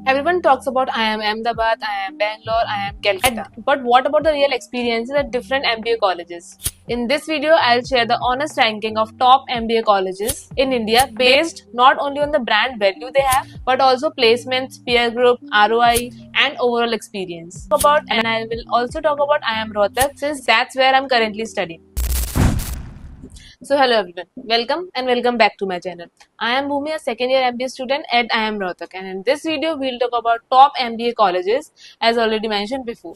Everyone talks about I am Ahmedabad, I am Bangalore, I am Calcutta. But what about the real experiences at different MBA colleges? In this video, I'll share the honest ranking of top MBA colleges in India based not only on the brand value they have, but also placements, peer group, ROI, and overall experience. And I will also talk about I am Rohtak since that's where I'm currently studying. So hello everyone, welcome back to my channel. I am Bhumi, a second year MBA student at IIM Rohtak, and in this video we'll talk about top MBA colleges as already mentioned before.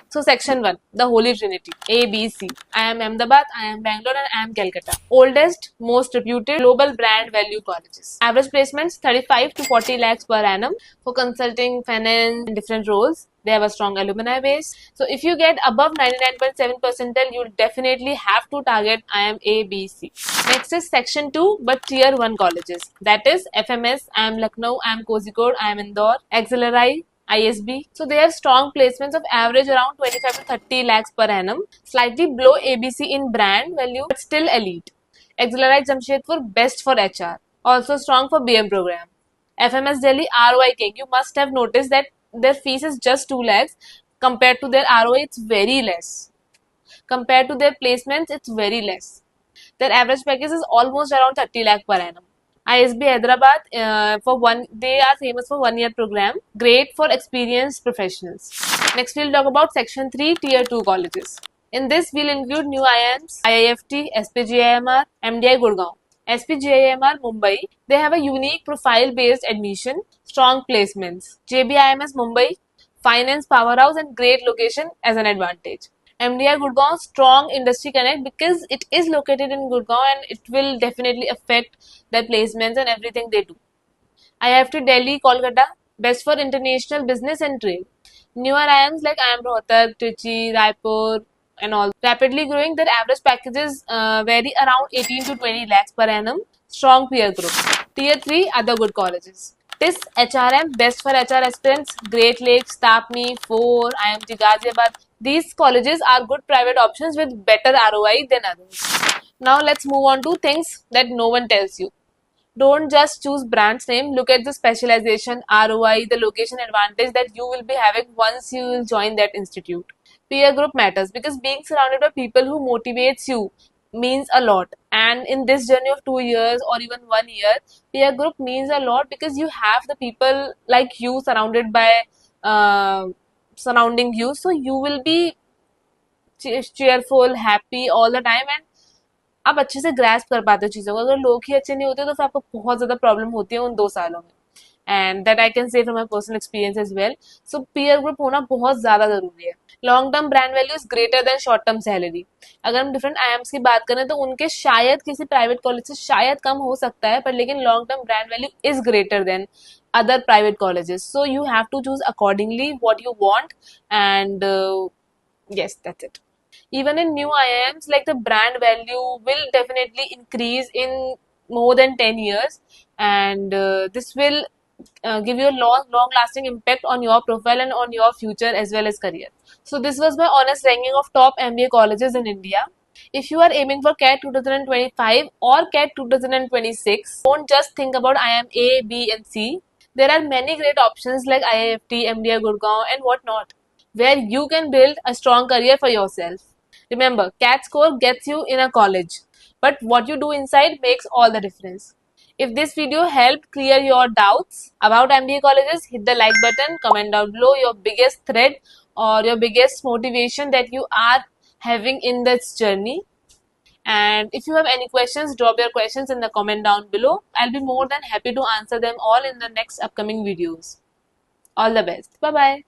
So section 1, the Holy Trinity, A, B, C. I am Ahmedabad, I am Bangalore and I am Calcutta. Oldest, most reputed global brand value colleges. Average placements 35 to 40 lakhs per annum for consulting, finance and different roles. They have a strong alumni base. So if you get above 99.7 percentile, you'll definitely have to target IIM A, B, C. Next is section 2, but tier 1 colleges. That is FMS, IIM Lucknow, IIM Kozhikode, IIM Indore, Acceleri, ISB. So they have strong placements of average around 25 to 30 lakhs per annum. Slightly below ABC in brand value, but still elite. Acceleri Jamshedpur, best for HR. Also strong for BM program. FMS Delhi, ROI King. You must have noticed that their fees is just 2 lakhs. Compared to their ROI, it's very less. Compared to their placements, it's very less. Their average package is almost around 30 lakh per annum. ISB Hyderabad, they are famous for 1 year program, great for experienced professionals. Next, we'll talk about section 3, tier 2 colleges. In this, we'll include new IIMs, IIFT, SPGIMR, MDI Gurgaon. SPGIMR Mumbai, they have a unique profile-based admission, strong placements. JBIMS Mumbai, finance powerhouse and great location as an advantage. MDI Gurgaon, strong industry connect because it is located in Gurgaon and it will definitely affect their placements and everything they do. IIFT Delhi, Kolkata, best for international business and trade. Newer IIMs like IIM Rohtak, Trichy, Raipur, and all rapidly growing. Their average packages vary around 18 to 20 lakhs per annum. Strong peer group. Tier 3, other good colleges. TIS HRM, best for HR aspirants. Great Lakes, Tapni, 4, IMT Ghaziabad. These colleges are good private options with better ROI than others. Now let's move on to things that no one tells you. Don't just choose brand's name, look at the specialization, ROI, the location advantage that you will be having once you will join that institute. Peer group matters because being surrounded by people who motivates you means a lot. And in this journey of 2 years or even 1 year, peer group means a lot because you have the people like you surrounded by surrounding you. So you will be cheerful, happy all the time and आप अच्छे से grasp कर पाते हो चीज़ों को. अगर लोग ही अच्छे नहीं होते तो फिर आपको बहुत ज़्यादा प्रॉब्लम होती है उन 2 सालों में. And that I can say from my personal experience as well. So peer group होना बहुत ज़्यादा ज़रूरी है. Long term brand value is greater than short term salary. अगर हम डिफरेंट आईएम्स की बात करें तो उनके शायद किसी प्राइवेट कॉलेज से शायद कम हो सकता है, पर लेकिन long term brand value is greater then other private colleges. So you have to choose accordingly what you want and yes, that's it. Even in new IIMs, like the brand value will definitely increase in more than 10 years and this will give you a long lasting impact on your profile and on your future as well as career. So this was my honest ranking of top MBA colleges in India. If you are aiming for CAT 2025 or CAT 2026, don't just think about IIM A, B and C. There are many great options like IIFT, MDI Gurgaon and whatnot, where you can build a strong career for yourself. Remember, CAT score gets you in a college, but what you do inside makes all the difference. If this video helped clear your doubts about MBA colleges, hit the like button, comment down below your biggest thread or your biggest motivation that you are having in this journey. And if you have any questions, drop your questions in the comment down below. I'll be more than happy to answer them all in the next upcoming videos. All the best. Bye bye.